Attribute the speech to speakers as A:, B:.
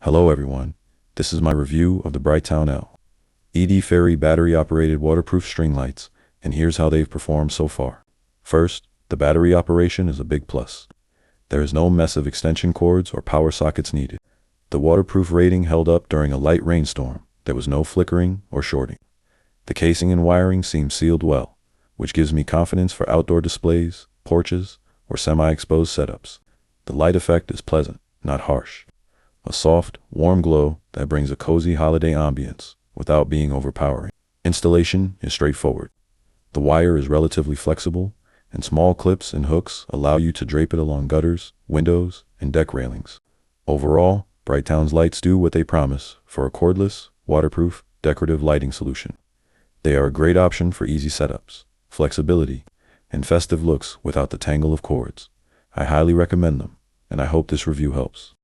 A: Hello everyone, this is my review of the Brightown LED Fairy battery-operated waterproof string lights, and here's how they've performed so far. First, the battery operation is a big plus. There is no mess of extension cords or power sockets needed. The waterproof rating held up during a light rainstorm. There was no flickering or shorting. The casing and wiring seem sealed well, which gives me confidence for outdoor displays, porches, or semi-exposed setups. The light effect is pleasant, not harsh. A soft, warm glow that brings a cozy holiday ambience without being overpowering. Installation is straightforward. The wire is relatively flexible, and small clips and hooks allow you to drape it along gutters, windows, and deck railings. Overall, Brightown's lights do what they promise for a cordless, waterproof, decorative lighting solution. They are a great option for easy setups, flexibility, and festive looks without the tangle of cords. I highly recommend them, and I hope this review helps.